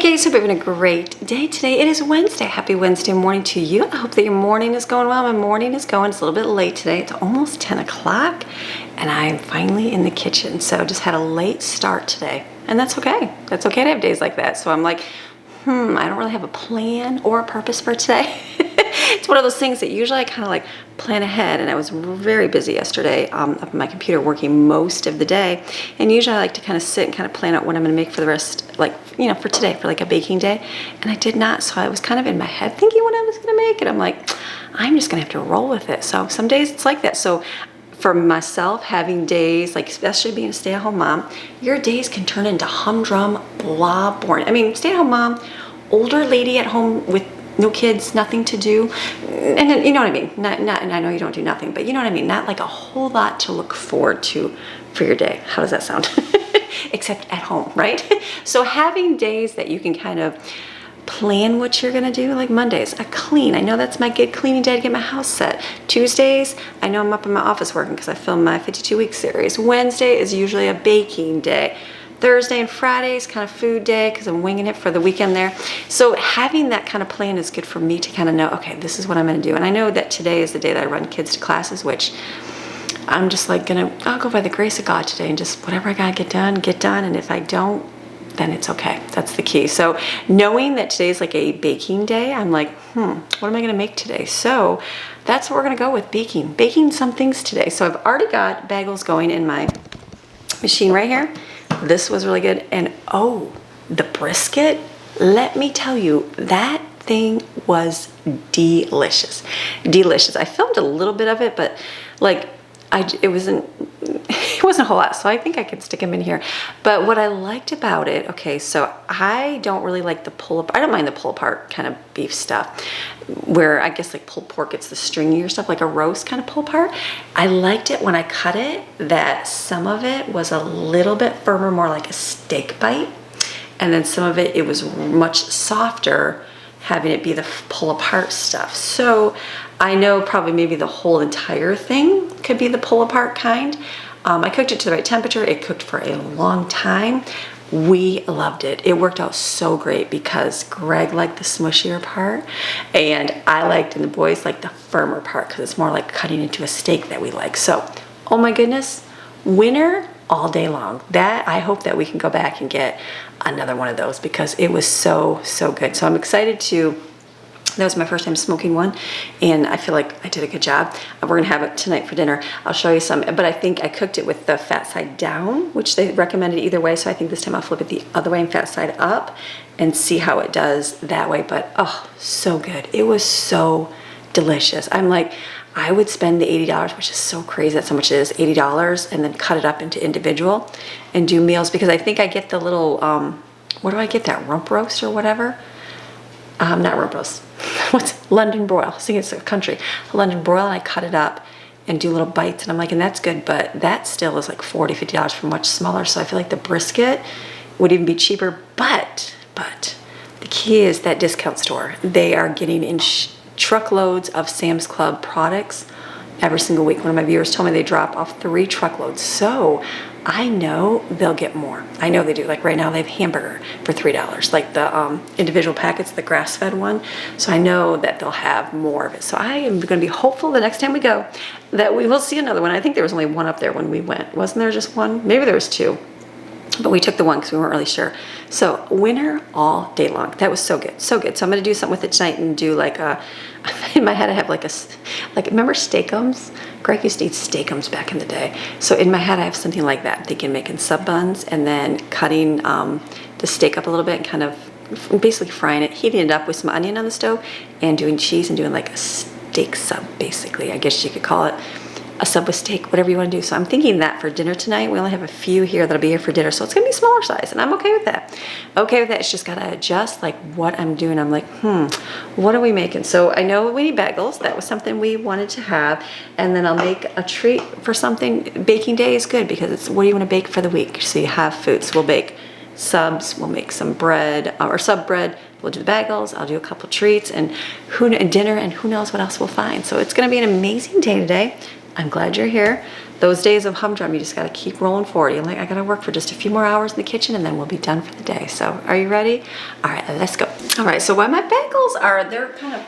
guys, hope you're having a great day today. It is Wednesday. Happy Wednesday morning to you. I hope that your morning is going well. My morning is going. It's a little bit late today. It's almost 10 o'clock and I'm finally in the kitchen. So just had a late start today and that's okay. That's okay to have days like that. So I'm like, I don't really have a plan or a purpose for today. It's one of those things that usually I kind of like plan ahead, and I was very busy yesterday up on my computer working most of the day, and usually I like to kind of sit and kind of plan out what I'm going to make for the rest, like, you know, for today, for like a baking day, and I did not. So I was kind of in my head thinking what I was going to make, and I'm like, I'm just going to have to roll with it. So some days it's like that. So for myself, having days, like especially being a stay-at-home mom, your days can turn into humdrum, blah, boring. I mean, stay-at-home mom, older lady at home with no kids, nothing to do, and then, you know what I mean? And I know you don't do nothing, but you know what I mean? Not like a whole lot to look forward to for your day. How does that sound? Except at home, right? So having days that you can kind of plan what you're gonna do, like Mondays, a clean. I know that's my good cleaning day to get my house set. Tuesdays, I know I'm up in my office working because I filmed my 52-week series. Wednesday is usually a baking day. Thursday and Friday is kind of food day because I'm winging it for the weekend there. So having that kind of plan is good for me to kind of know, okay, this is what I'm going to do. And I know that today is the day that I run kids to classes, which I'm just like I'll go by the grace of God today and just whatever I got to get done. And if I don't, then it's okay. That's the key. So knowing that today's like a baking day, I'm like, what am I going to make today? So that's what we're going to go with, baking some things today. So I've already got bagels going in my machine right here. This was really good. And oh, the brisket, let me tell you, that thing was delicious. Delicious. I filmed a little bit of it, but like it wasn't a whole lot, so I think I could stick them in here. But what I liked about it, okay, so I don't really like the I don't mind the pull apart kind of beef stuff, where I guess like pulled pork, it's the stringier stuff, like a roast kind of pull apart. I liked it when I cut it, that some of it was a little bit firmer, more like a steak bite, and then some of it was much softer, having it be the pull apart stuff. So I know probably maybe the whole entire thing could be the pull apart kind. I cooked it to the right temperature. It cooked for a long time. We loved it. It worked out so great because Greg liked the smushier part and I liked, and the boys liked the firmer part because it's more like cutting into a steak that we like. So, oh my goodness, winner all day long. That, I hope that we can go back and get another one of those because it was so good. So I'm excited to, that was my first time smoking one and I feel like I did a good job. We're gonna have it tonight for dinner. I'll show you some, but I think I cooked it with the fat side down, which they recommended either way. So I think this time I'll flip it the other way and fat side up and see how it does that way. But oh, so good. It was so delicious. I'm like, I would spend the $80, which is so crazy. That's how much it is, $80, and then cut it up into individual and do meals because I think I get the little, what do I get, that rump roast or whatever? Not rump roast. What's London broil? I think it's a country. London broil, and I cut it up and do little bites, and I'm like, and that's good, but that still is like $40, $50 for much smaller. So I feel like the brisket would even be cheaper, but the key is that discount store. They are getting in truckloads of Sam's Club products every single week. One of my viewers told me they drop off 3 truckloads. So I know they'll get more. I know they do. Like right now they have hamburger for $3, like the individual packets, the grass-fed one. So I know that they'll have more of it. So I am going to be hopeful the next time we go that we will see another one. I think there was only one up there when we went. Wasn't there just one? Maybe there was 2. But we took the one because we weren't really sure. So winner all day long. That was so good, so good. So I'm going to do something with it tonight and do like a, in my head I have like remember Steakums? Greg used to eat Steakums back in the day. So in my head I have something like that. Thinking making sub buns and then cutting the steak up a little bit and kind of basically frying it, heating it up with some onion on the stove and doing cheese and doing like a steak sub basically. I guess you could call it a sub with steak, whatever you want to do. So I'm thinking that for dinner tonight. We only have a few here that'll be here for dinner, so it's gonna be smaller size, and I'm okay with that. Okay with that. It's just gotta adjust like what I'm doing. I'm like, what are we making? So I know we need bagels. That was something we wanted to have, and then I'll make a treat for something. Baking day is good because it's what do you want to bake for the week? So you have food. So we'll bake subs. We'll make some bread or sub bread. We'll do the bagels. I'll do a couple treats and dinner, and who knows what else we'll find. So it's gonna be an amazing day today. I'm glad you're here. those days of humdrum, you just got to keep rolling forward. You're like, I got to work for just a few more hours in the kitchen and then we'll be done for the day. So are you ready? All right, let's go. All right, so while my bagels are, they're kind of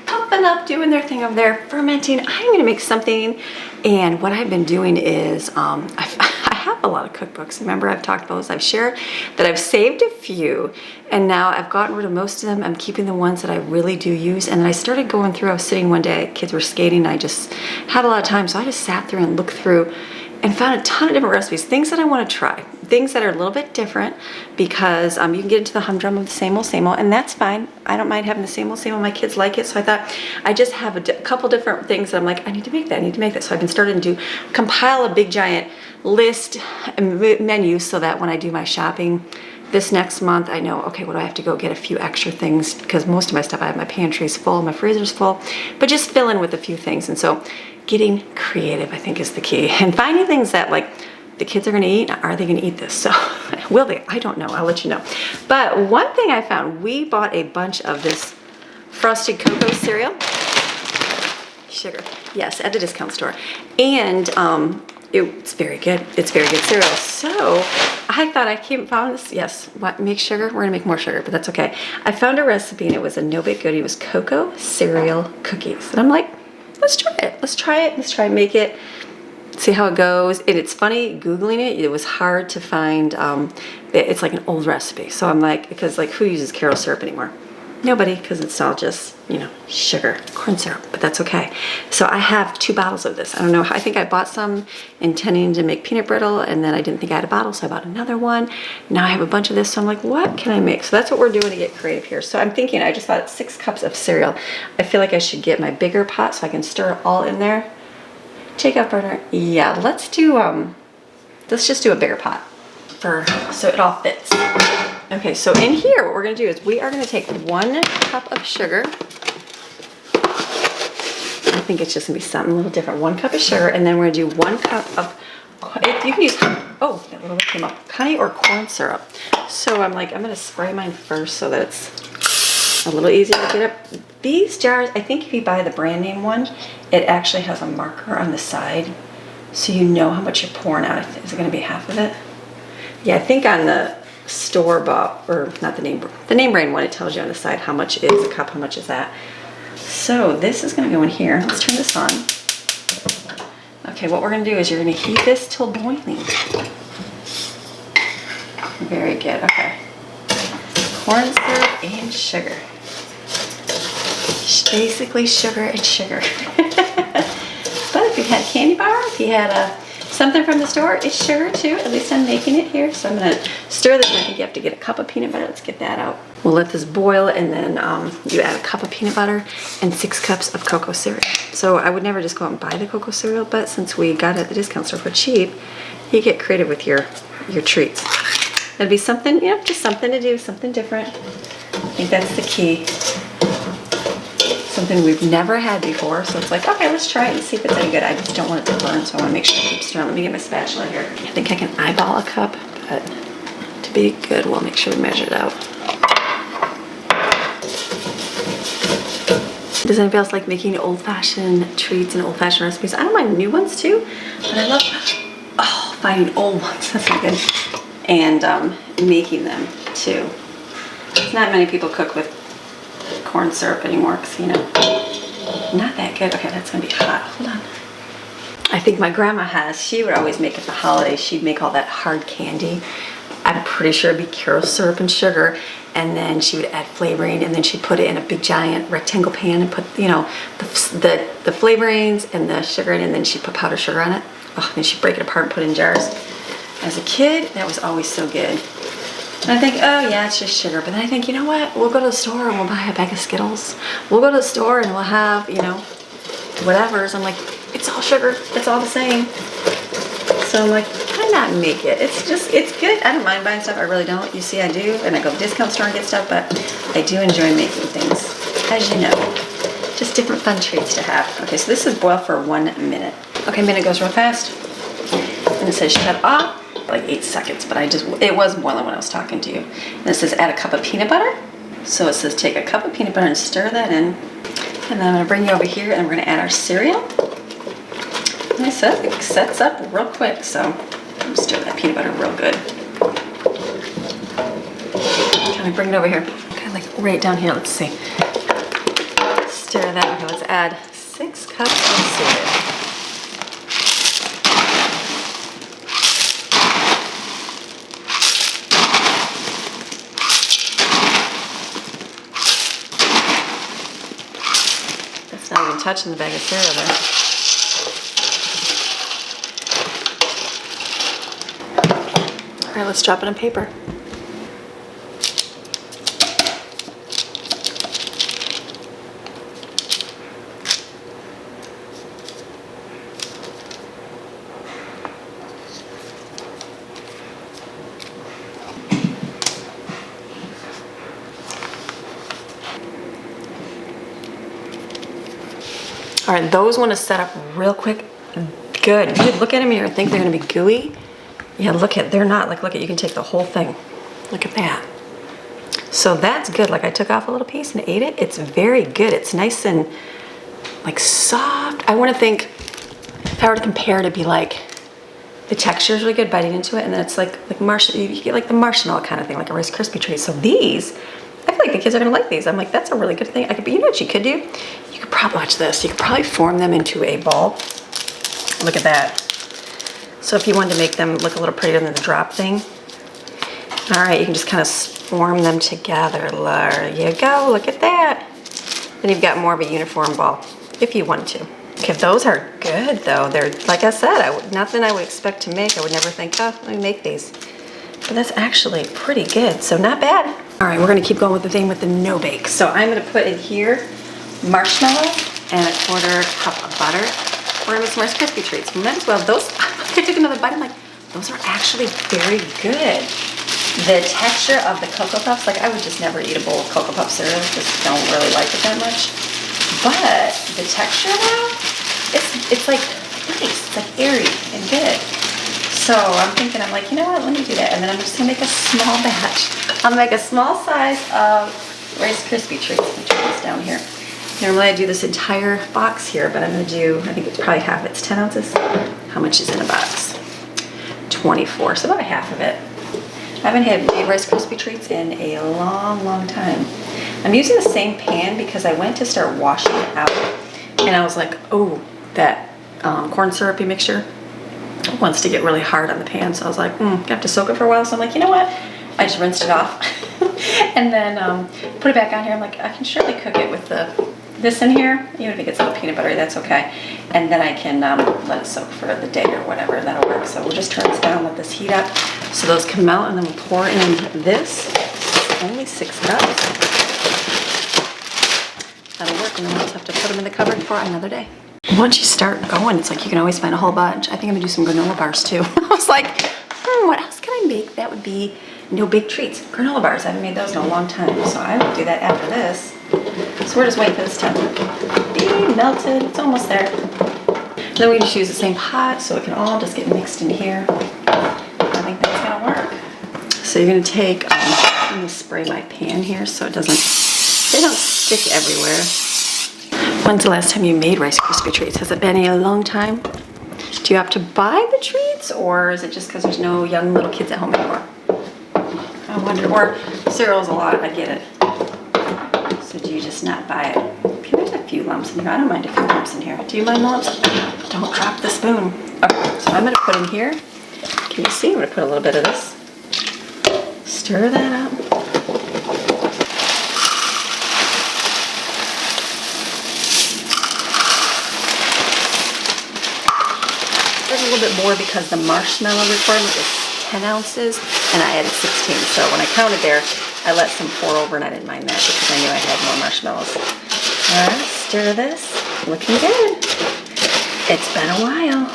pumping up, doing their thing over there, fermenting, I'm going to make something. And what I've been doing is, I have a lot of cookbooks. Remember, I've talked about those. I've shared that I've saved a few, and now I've gotten rid of most of them. I'm keeping the ones that I really do use. And then I started going through, I was sitting one day, kids were skating, and I just had a lot of time. So I just sat through and looked through and found a ton of different recipes, things that I want to try, things that are a little bit different, because you can get into the humdrum of the same old, and that's fine. I don't mind having the same old. My kids like it, so I thought I just have a couple different things that I'm like, I need to make that, I need to make that. So I've been starting to compile a big giant list and menu so that when I do my shopping this next month, I know, okay, what do I have to go get a few extra things, because most of my stuff, I have my pantry's full, my freezer's full, but just fill in with a few things. And so getting creative, I think, is the key, and finding things that like the kids are going to eat. Are they going to eat this? So will they? I don't know. I'll let you know. But one thing I found, we bought a bunch of this frosted cocoa cereal. Sugar. Yes, at the discount store. And it's very good. It's very good cereal. So I thought found this. Yes, what, make sugar? We're going to make more sugar, but that's okay. I found a recipe, and it was a no-bake goodie. It was cocoa cereal cookies. And I'm like, let's try it. Let's try it. Let's try and make it. See how it goes. And it's funny, Googling it was hard to find. It's like an old recipe. So I'm like, because like who uses Karo syrup anymore? Nobody, because it's all just, you know, sugar, corn syrup, but that's okay. So I have 2 bottles of this. I don't know, I think I bought some intending to make peanut brittle, and then I didn't think I had a bottle, so I bought another one. Now I have a bunch of this, so I'm like, what can I make? So that's what we're doing to get creative here. So I'm thinking, I just thought 6 cups of cereal. I feel like I should get my bigger pot so I can stir it all in there. Take out burner. Yeah, let's just do a bigger pot so it all fits. Okay, so in here, what we're gonna do is we are gonna take 1 cup of sugar. I think it's just gonna be something a little different. 1 cup of sugar, and then we're gonna do 1 cup of, you can use, oh, that little came up, honey or corn syrup. So I'm gonna spray mine first so that it's a little easier to get up. These jars, I think if you buy the brand name one, it actually has a marker on the side, so you know how much you're pouring out. Is it gonna be half of it? Yeah, I think on the store-bought, or not the name brand one, it tells you on the side how much is a cup, how much is that. So this is gonna go in here. Let's turn this on. Okay, what we're gonna do is you're gonna heat this till boiling. Very good, okay. Corn syrup and sugar. Basically sugar and sugar. But if you had candy bar, if you had something from the store, it's sugar too. At least I'm making it here. So I'm gonna stir this. I think you have to get a cup of peanut butter. Let's get that out. We'll let this boil, and then you add a cup of peanut butter and 6 cups of cocoa cereal. So I would never just go out and buy the cocoa cereal, but since we got it at the discount store for cheap, you get creative with your treats. It'd be something, you know, just something to do, something different. I think that's the key. Something we've never had before, so it's like, okay, let's try it and see if it's any good. I just don't want it to burn, so I want to make sure I keep stirring. Let me get my spatula here. I think I can eyeball a cup, but to be good, we'll make sure we measure it out. Does anybody else like making old-fashioned treats and old-fashioned recipes? I don't mind new ones too, but I love finding old ones. That's not good. And making them too. Not many people cook with corn syrup anymore, because, you know, not that good. Okay, that's gonna be hot. Hold on. I think my grandma she would always make at the holidays, she'd make all that hard candy. I'm pretty sure it'd be Karo syrup and sugar, and then she would add flavoring, and then she'd put it in a big giant rectangle pan and put, you know, the flavorings and the sugar in, and then she'd put powdered sugar on it. Oh, then she'd break it apart and put it in jars. As a kid, that was always so good. And I think, oh yeah, it's just sugar. But then I think, you know what? We'll go to the store and we'll buy a bag of Skittles. We'll go to the store and we'll have, you know, whatever's. I'm like, it's all sugar. It's all the same. So I'm like, why not make it? It's good. I don't mind buying stuff. I really don't. You see, I do. And I go to the discount store and get stuff. But I do enjoy making things, as you know. Just different fun treats to have. Okay, so this is boiled for 1 minute. Okay, minute goes real fast. And it says shut off. Like 8 seconds, but it was boiling when I was talking to you. And it says add a cup of peanut butter. So it says take a cup of peanut butter and stir that in. And then I'm gonna bring you over here and we're gonna add our cereal. I said it sets up real quick, so I'm stir that peanut butter real good. Can I bring it over here? Okay, like right down here, let's see. Stir that, okay, let's add 6 cups of cereal. That's not even touching the bag of cereal there. All right, let's drop it on paper. All right, those want to set up real quick. Good. You look at them and you think they're going to be gooey. Yeah, they're not. Like, look at, you can take the whole thing. Look at that. So that's good. Like, I took off a little piece and ate it. It's very good. It's nice and like soft. I want to think, if I were to compare, it'd be like, the texture is really good biting into it, and then it's like you get like the marshmallow kind of thing, like a Rice Krispie treat. So these, I feel like the kids are gonna like these. I'm like, that's a really good thing. But you know what you could do? You could probably watch this. You could probably form them into a ball. Look at that. So if you wanted to make them look a little prettier than the drop thing, all right, you can just kind of form them together. There you go. Look at that. Then you've got more of a uniform ball if you want to. Okay, those are good though. They're, like I said, nothing I would expect to make. I would never think, oh, let me make these. But that's actually pretty good, so not bad. All right, we're gonna keep going with the thing with the no bake. So I'm gonna put in here marshmallows and a 1/4 cup of butter. We're gonna make some Rice Krispie treats. Might as well. Those, I took another bite, I'm like, those are actually very good. The texture of the Cocoa Puffs, like I would just never eat a bowl of Cocoa Puff cereal, just don't really like it that much. But the texture now, it's like nice, it's like airy and good. So I'm thinking, I'm like, you know what, let me do that. And then I'm just gonna make a small batch. I'll make a small size of Rice Krispie treats. Let me turn this down here. Normally I do this entire box here, but I'm gonna do, I think it's probably half, it's 10 ounces. How much is in a box? 24, so about half of it. I haven't made Rice Krispie treats in a long, long time. I'm using the same pan because I went to start washing it out and I was like, oh, that corn syrupy mixture wants to get really hard on the pan. So I was like, I have to soak it for a while. So I'm like, you know what? I just rinsed it off and then put it back on here. I'm like, I can surely cook it with this in here, even if it gets a little peanut buttery, that's okay. And then I can let it soak for the day or whatever, that'll work. So we'll just turn this down, let this heat up so those can melt, and then we'll pour in this. Only 6 cups. That'll work, and then we'll just have to put them in the cupboard for another day. Once you start going, it's like you can always find a whole bunch. I think I'm gonna do some granola bars too. I was like, what else can I make that would be no big treats? Granola bars, I haven't made those in a long time, so I will do that after this. So we're just waiting for this to be melted. It's almost there. Then we just use the same pot so it can all just get mixed in here. I think that's gonna work. So you're gonna take, I'm gonna spray my pan here so they don't stick everywhere. When's the last time you made Rice Krispie treats? Has it been a long time? Do you have to buy the treats, or is it just because there's no young little kids at home anymore? I wonder, or cereal's a lot, I get it. So do you just not buy it? Okay, there's a few lumps in here. I don't mind a few lumps in here. Do you mind lumps? Don't drop the spoon. Okay, so I'm gonna put in here. Can you see? I'm gonna put a little bit of this. Stir that up. There's a little bit more because the marshmallow requirement is 10 ounces and I added 16. So when I counted there, I let some pour over and I didn't mind that because I knew I had more marshmallows. All right, stir this. Looking good. It's been a while.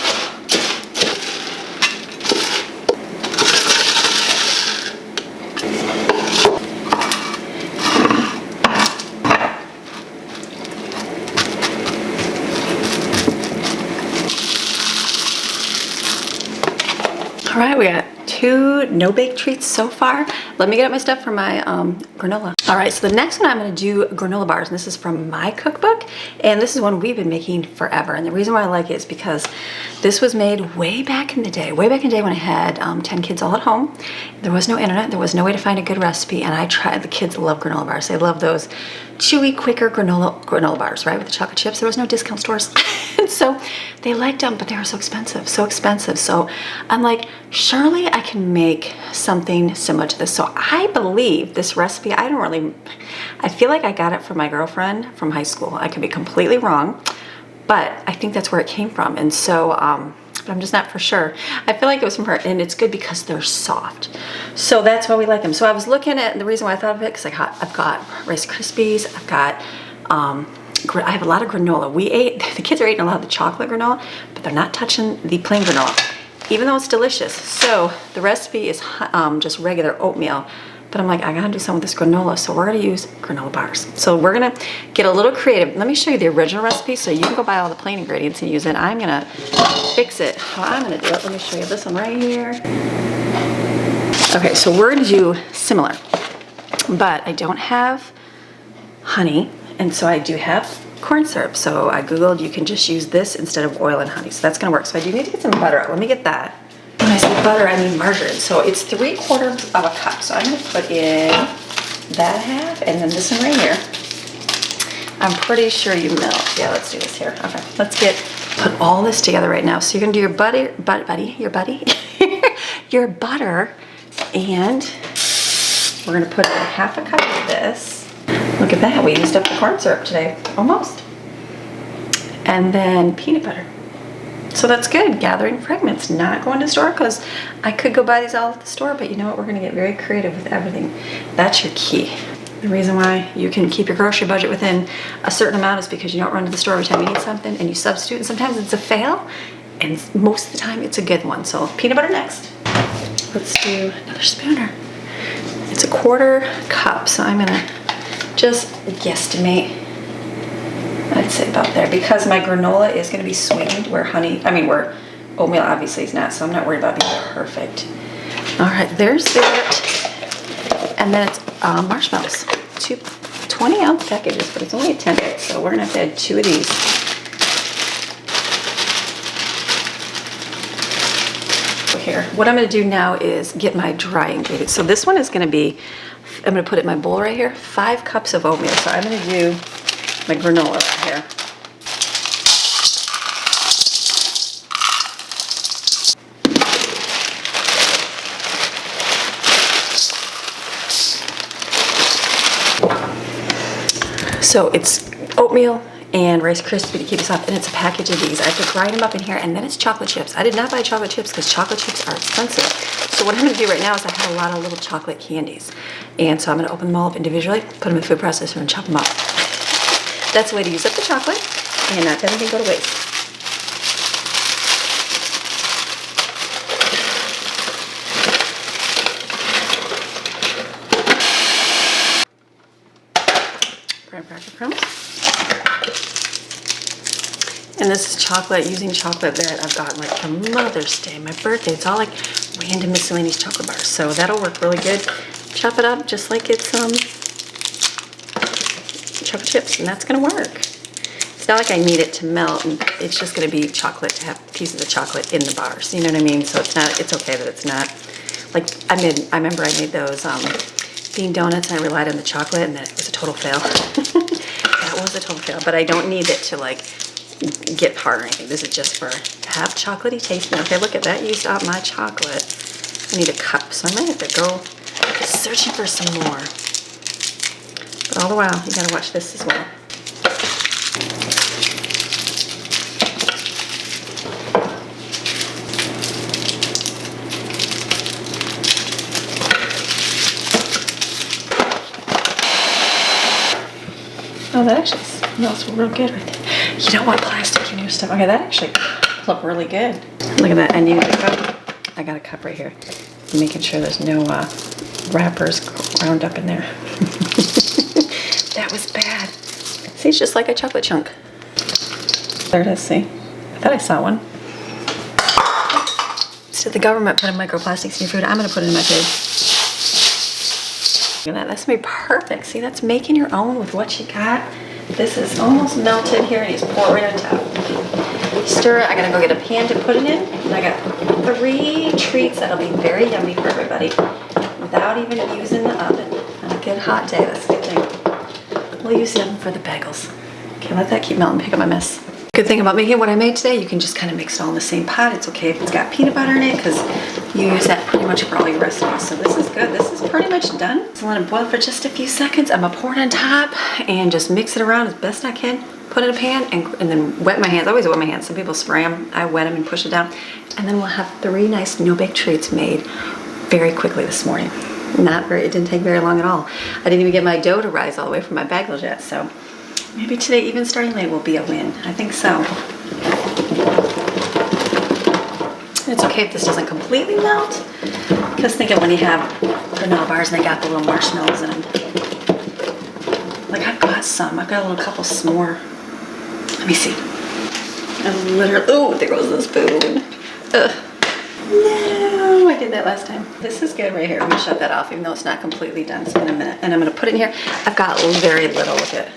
All right, we got 2 no-bake treats so far. let me get out my stuff for my granola. All right, so the next one I'm gonna do granola bars, and this is from my cookbook, and this is one we've been making forever. And the reason why I like it is because this was made way back in the day when I had 10 kids all at home. There was no internet, there was no way to find a good recipe, and I tried. The kids love granola bars. They love those chewy, quicker granola bars, right, with the chocolate chips. There was no discount stores. And so they liked them, but they were so expensive, so expensive. So I'm like, surely I can make something similar to this. So I believe this recipe, I feel like I got it from my girlfriend from high school. I could be completely wrong, but I think that's where it came from. And so, but I'm just not for sure. I feel like it was from her, and it's good because they're soft. So that's why we like them. So I was looking at, the reason why I thought of it, because I've got Rice Krispies, I've got, I have a lot of granola. The kids are eating a lot of the chocolate granola, but they're not touching the plain granola, even though it's delicious. So the recipe is just regular oatmeal, but I'm like, I gotta do something with this granola, so we're gonna use granola bars. So we're gonna get a little creative. Let me show you the original recipe so you can go buy all the plain ingredients and use it. I'm gonna fix it how I'm gonna do it. Let me show you this one right here. Okay, so we're gonna do similar, but I don't have honey, and so I do have corn syrup. So I Googled, you can just use this instead of oil and honey. So that's gonna work. So I do need to get some butter out. Let me get that. When I say butter, I mean margarine. So it's 3/4 of a cup. So I'm gonna put in that half and then this one right here. I'm pretty sure you melt. Yeah, let's do this here. Okay, let's put all this together right now. So you're gonna do your your butter, and we're gonna put in 1/2 cup of this. Look at that, we used up the corn syrup today, almost. And then peanut butter. So that's good, gathering fragments, not going to the store, because I could go buy these all at the store, but you know what, we're gonna get very creative with everything. That's your key. The reason why you can keep your grocery budget within a certain amount is because you don't run to the store every time you need something, and you substitute, and sometimes it's a fail, and most of the time it's a good one. So peanut butter next. Let's do another spooner. It's 1/4 cup, so I'm gonna just guesstimate, I'd say about there, because my granola is gonna be sweetened where where oatmeal obviously is not, so I'm not worried about being perfect. All right, there's that. And then it's marshmallows, 2 20-ounce packages, but it's only a 10, so we're gonna have to add 2 of these. Here, what I'm gonna do now is get my dry ingredients. So this one is gonna be, I'm gonna put it in my bowl right here, 5 cups of oatmeal. So I'm gonna do my granola right here. So it's oatmeal and Rice Krispie to keep it soft, and it's a package of these. I have to grind them up in here, and then it's chocolate chips. I did not buy chocolate chips because chocolate chips are expensive. So what I'm gonna do right now is I have a lot of little chocolate candies. And so I'm gonna open them all up individually, put them in the food processor and chop them up. That's a way to use up the chocolate and not have anything go to waste. Graham cracker crumbs. And this is chocolate, using chocolate that I've gotten like from Mother's Day, my birthday. It's all like random miscellaneous chocolate bars. So that'll work really good. Chop it up just like it's chocolate chips, and that's gonna work. It's not like I need it to melt, and it's just gonna be chocolate, to have pieces of chocolate in the bars. You know what I mean? So it's okay that it's not, like I remember I made those bean donuts and I relied on the chocolate, and that was a total fail. That was a total fail, but I don't need it to like get hard or anything. This is just for have chocolatey taste. Now, okay, look at that, used up my chocolate. I need a cup, so I might have to go searching for some more. But all the while, you gotta watch this as well. Oh, that actually smells real good right there. You don't want plastic in your stuff. Okay, that actually looked really good. Look at that, I needed a cup. I got a cup right here. I'm making sure there's no wrappers ground up in there. That was bad. See, it's just like a chocolate chunk. There it is, see? I thought I saw one. So the government put in microplastics in your food. I'm gonna put it in my food. Look at that, that's gonna be perfect. See, that's making your own with what you got. This is almost melted here, and you just pour it right on top. Stir it. I gotta go get a pan to put it in, and I got 3 treats that'll be very yummy for everybody without even using the oven. On a good hot day, that's a good thing. We'll use the oven for the bagels. Okay, let that keep melting, pick up my mess. Good thing about making what I made today, you can just kind of mix it all in the same pot. It's okay if it's got peanut butter in it, because you use that pretty much for all your recipes. So this is good. This is pretty much done. So let it boil for just a few seconds. I'm gonna pour it on top and just mix it around as best I can. Put it in a pan and then wet my hands. I always wet my hands. Some people spray them. I wet them and push it down. And then we'll have 3 nice no-bake treats made very quickly this morning. It didn't take very long at all. I didn't even get my dough to rise all the way from my bagels yet, so maybe today, even starting late, will be a win. I think so. It's okay if this doesn't completely melt, because think of when you have granola bars and they got the little marshmallows in them. Like, I've got some. I've got a little couple more. Let me see. I literally, oh, there goes the spoon. Ugh. No, I did that last time. This is good right here. I'm gonna shut that off, even though it's not completely done. So in a minute, and I'm gonna put it in here. I've got very little of it.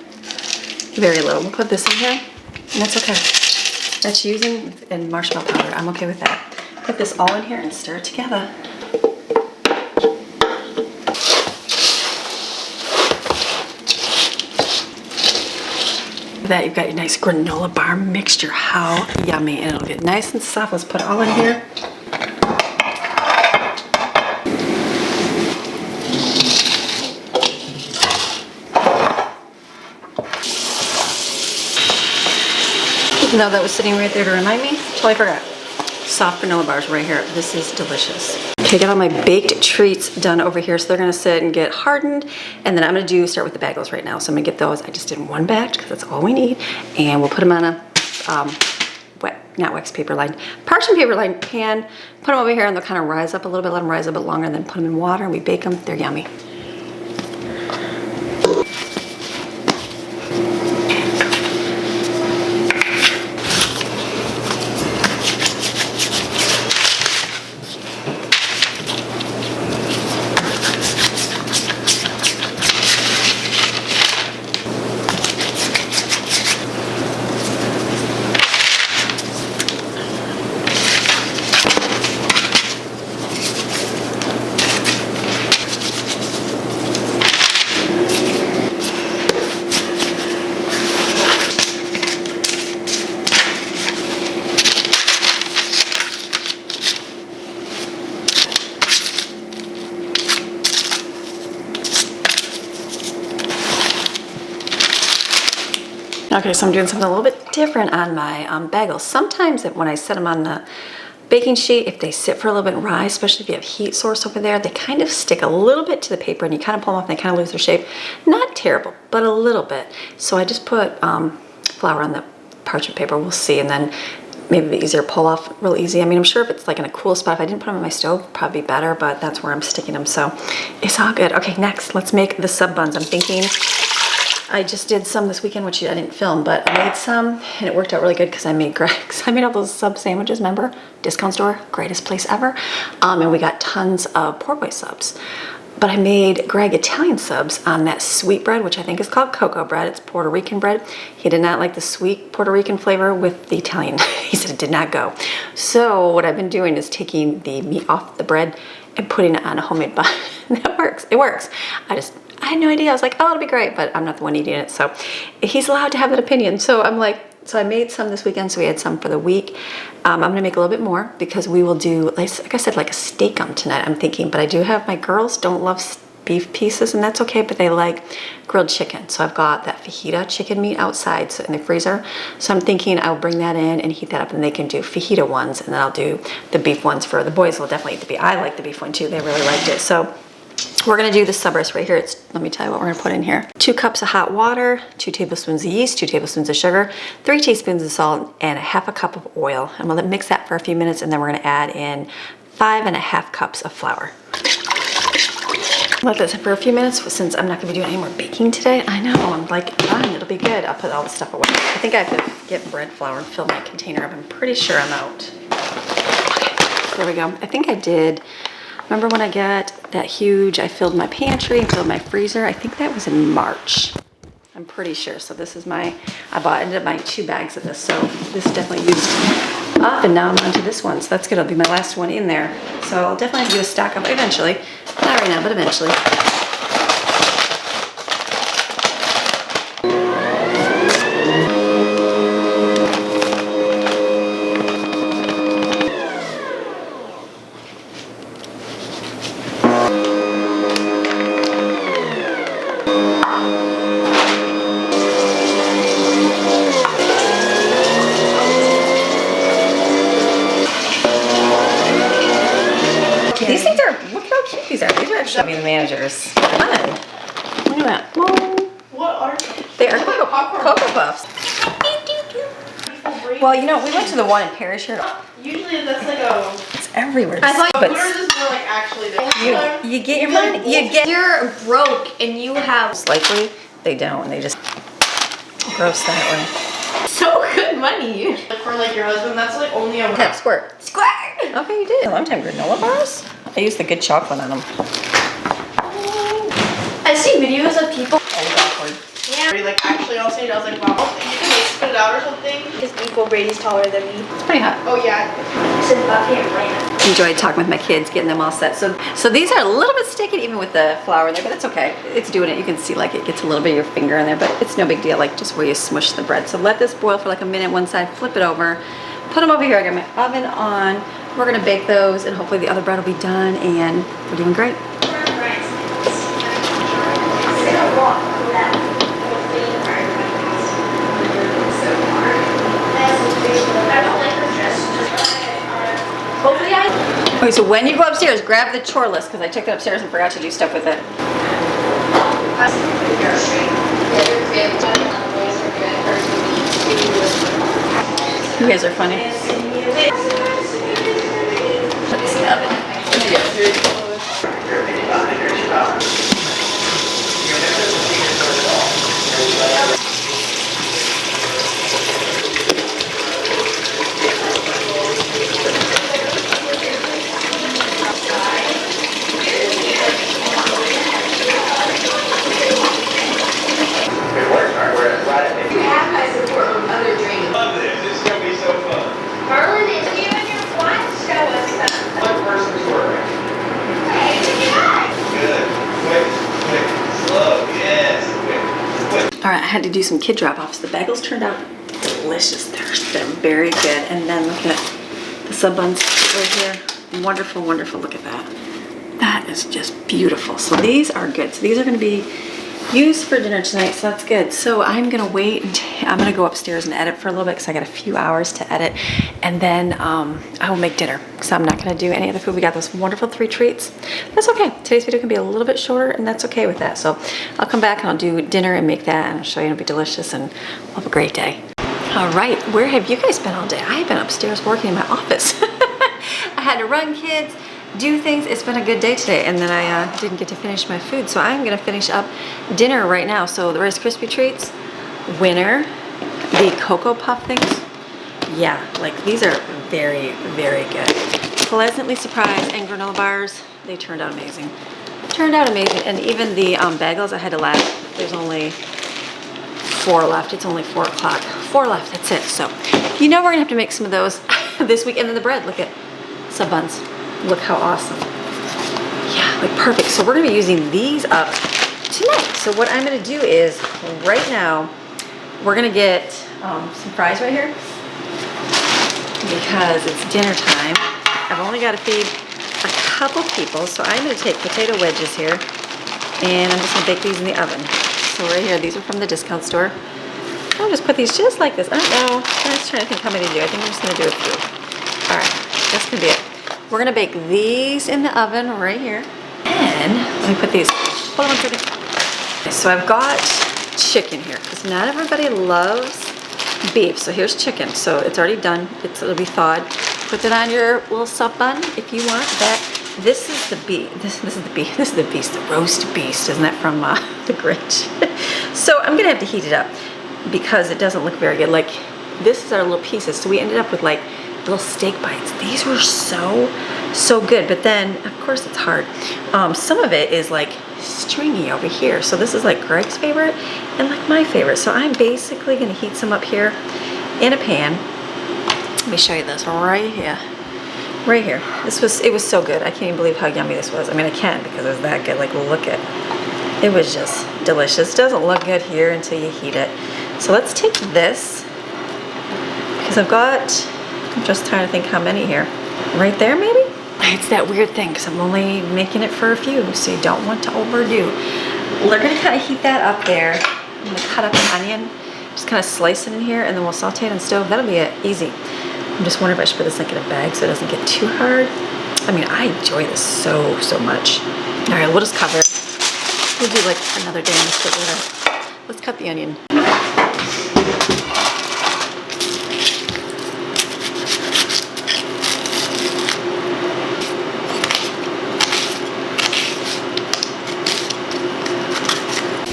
Very little. We'll put this in here, and that's okay. That's using and marshmallow powder. I'm okay with that. Put this all in here and stir it together. That you've got your nice granola bar mixture. How yummy, and it'll get nice and soft. Let's put it all in here. No, that was sitting right there to remind me. Totally forgot. Soft granola bars right here. This is delicious. Okay, I got all my baked treats done over here, so they're gonna sit and get hardened, and then I'm gonna start with the bagels right now. So I'm gonna get those. I just did 1 batch because that's all we need, and we'll put them on a not wax paper lined, parchment paper lined pan. Put them over here, and they'll kind of rise up a little bit. Let them rise a bit longer, and then put them in water, and we bake them. They're yummy. Okay, so I'm doing something a little bit different on my bagels. Sometimes when I set them on the baking sheet, if they sit for a little bit and rise, especially if you have heat source over there, they kind of stick a little bit to the paper, and you kind of pull them off and they kind of lose their shape. Not terrible, but a little bit. So I just put flour on the parchment paper. We'll see, and then maybe it'd be easier to pull off real easy. I mean, I'm sure if it's like in a cool spot, if I didn't put them on my stove, it'd probably be better, but that's where I'm sticking them, so it's all good. Okay, next, let's make the sub buns. I'm thinking, I just did some this weekend, which I didn't film, but I made some, and it worked out really good because I made Greg's. I made all those sub sandwiches, remember? Discount store, greatest place ever. And we got tons of poor boy subs. But I made Greg Italian subs on that sweet bread, which I think is called cocoa bread. It's Puerto Rican bread. He did not like the sweet Puerto Rican flavor with the Italian. He said it did not go. So what I've been doing is taking the meat off the bread and putting it on a homemade bun. That works. It works. I had no idea. I was like, oh, it'll be great, but I'm not the one eating it. So he's allowed to have an opinion. So I'm like, so I made some this weekend. So we had some for the week. I'm going to make a little bit more because we will do, like I said, like a steak-um tonight, I'm thinking. But I do have, my girls don't love beef pieces, and that's okay, but they like grilled chicken. So I've got that fajita chicken meat outside in the freezer. So I'm thinking I'll bring that in and heat that up, and they can do fajita ones, and then I'll do the beef ones for the boys. Will definitely eat the beef. I like the beef one too. They really liked it. So we're gonna do the sub roast right here. Let me tell you what we're gonna put in here. 2 cups of hot water, 2 tablespoons of yeast, 2 tablespoons of sugar, 3 teaspoons of salt, and 1/2 cup of oil. And we'll mix that for a few minutes, and then we're gonna add in 5½ cups of flour. Let that sit for a few minutes since I'm not gonna be doing any more baking today. I know, I'm like, fine, it'll be good. I'll put all the stuff away. I think I have to get bread flour and fill my container up. I'm pretty sure I'm out. Okay, there we go. I think I did. Remember when I got that huge. I filled my pantry and filled my freezer. I think that was in March. I'm pretty sure. So this is my, ended up buying 2 bags of this. So this definitely used up, and now I'm onto this one. So that's gonna be my last one in there. So I'll definitely have to do a stock up eventually. Not right now, but eventually. These things are, look how cute these are. These are actually the managers. Fun. What are you at? What are they? Are Cocoa Puffs. Well, you know, we went to the one in Paris here. Usually that's like a... It's everywhere. I thought, but yours is more like actually you get your money. You get. You're broke and you have... Likely, they don't. They just gross that way. So good money. Like for like your husband, that's like only a... Tap squirt. Squirt! Okay, you did. A long time granola bars? I used the good chocolate on them. I see videos of people... Awkward. Yeah. Like actually all saying, I was like, wow, you can like spit it out or something. Just equal Brady's taller than me. It's pretty hot. Oh yeah. Sit up here and land. Enjoyed talking with my kids, getting them all set. So these are a little bit sticky even with the flour in there, but it's okay. It's doing it. You can see like it gets a little bit of your finger in there, but it's no big deal, like just where you smush the bread. So let this boil for like a minute one side, flip it over, put them over here. I got my oven on. We're gonna bake those and hopefully the other bread will be done and we're doing great. Okay, so when you go upstairs, grab the chore list because I took it upstairs and forgot to do stuff with it. You guys are funny. Put this in the oven. All right, I had to do some kid drop-offs. The bagels turned out delicious. They're very good. And then look at the sub buns right here. Wonderful, wonderful. Look at that. That is just beautiful. So these are good. So these are going to be used for dinner tonight. So that's good. So I'm going to wait. I'm going to go upstairs and edit for a little bit because I got a few hours to edit. And then I will make dinner because I'm not going to do any other food. We got those wonderful 3 treats. That's okay. Today's video can be a little bit shorter and that's okay with that. So I'll come back and I'll do dinner and make that and I'll show you. It'll be delicious and we'll have a great day. All right. Where have you guys been all day? I have been upstairs working in my office. I had to run kids, do things. It's been a good day today and then I didn't get to finish my food. So I'm going to finish up dinner right now. So the Rice Krispie treats, winner, the Cocoa Puff things. Yeah, like these are very, very good. Pleasantly surprised, and granola bars, they turned out amazing. Turned out amazing, and even the bagels, I had to laugh. There's only 4 left. It's only 4 o'clock. 4 left, that's it. So, you know we're gonna have to make some of those this week. And then the bread, look at sub buns. Look how awesome. Yeah, like perfect. So we're gonna be using these up tonight. So what I'm gonna do is, right now, we're gonna get some fries right here because it's dinner time. I've only got to feed a couple people, so I'm going to take potato wedges here and I'm just going to bake these in the oven. So right here, these are from the discount store. I'll just put these just like this. I don't know. I'm just trying to think how many to do. I think I'm just going to do a few. All right, that's going to be it. We're going to bake these in the oven right here. And let me put these. Hold on 1 second. Okay, so I've got chicken here because not everybody loves beef. So here's chicken. So it's already done. It'll be thawed. Put it on your little sub bun if you want that. This is the beef. This is the beef. This is the beast, the roast beast. Isn't that from the Grinch? So I'm gonna have to heat it up because it doesn't look very good. Like this is our little pieces. So we ended up with like little steak bites. These were so So good, but then of course it's hard. Some of it is like stringy over here. So this is like Greg's favorite and like my favorite. So I'm basically gonna heat some up here in a pan. Let me show you this right here. Right here. It was so good. I can't even believe how yummy this was. I mean, I can because it was that good. Like, look at it. Was just delicious. It doesn't look good here until you heat it. So let's take this because I'm just trying to think how many here. Right there, maybe? It's that weird thing because I'm only making it for a few, so you don't want to overdo. We're gonna kind of heat that up there. I'm gonna cut up an onion, just kind of slice it in here, and then we'll saute it on the stove. That'll be it, easy. I'm just wondering if I should put this like in a bag so it doesn't get too hard. I mean, I enjoy this so much. All right, we'll just cover it. We'll do like another day in the refrigerator. Let's cut the onion.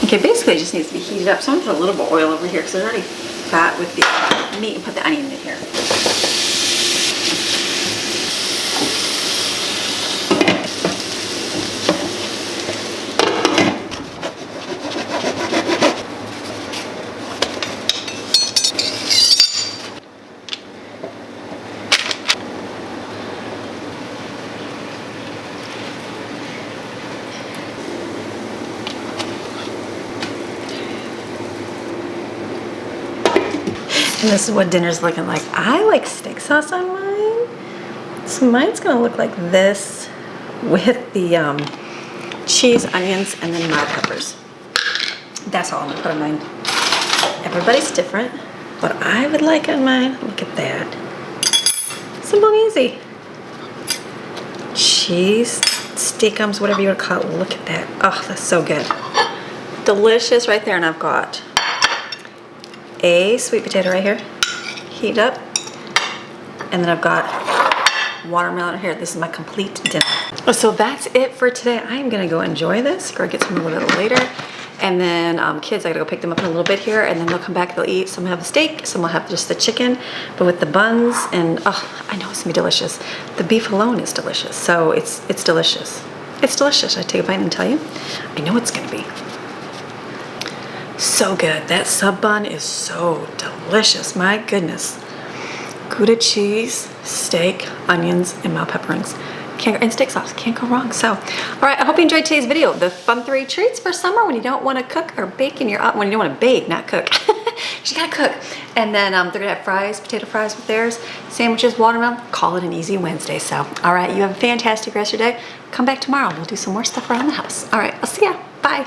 Okay, basically it just needs to be heated up. So I'm gonna put a little bit of oil over here because there's already fat with the meat, and put the onion in here. And this is what dinner's looking like. I like steak sauce on mine. So mine's gonna look like this with the cheese, onions, and then mild peppers. That's all I'm gonna put on mine. Everybody's different. What I would like on mine, look at that. Simple and easy. Cheese, steakums, whatever you want to call it. Look at that. Oh, that's so good. Delicious right there. And I've got a sweet potato right here, heat up, and then I've got watermelon here. This is my complete dinner. So that's it for today. I'm gonna go enjoy this. Greg gets home a little bit later, and then kids, I gotta go pick them up in a little bit here, and then they'll come back, they'll eat. Some will have the steak, some will have just the chicken, but with the buns, and oh, I know it's gonna be delicious. The beef alone is delicious, so it's delicious. It's delicious. I take a bite and tell you, I know it's gonna be. So good. That sub bun is so delicious. My goodness. Gouda cheese, steak, onions, and mild pepperings. And steak sauce. Can't go wrong. So, all right. I hope you enjoyed today's video. The fun 3 treats for summer when you don't want to cook or bake in your oven. When you don't want to bake, not cook. You gotta cook. And then they're gonna have fries, potato fries with theirs, sandwiches, watermelon. Call it an easy Wednesday. So, all right. You have a fantastic rest of your day. Come back tomorrow. We'll do some more stuff around the house. All right. I'll see ya. Bye.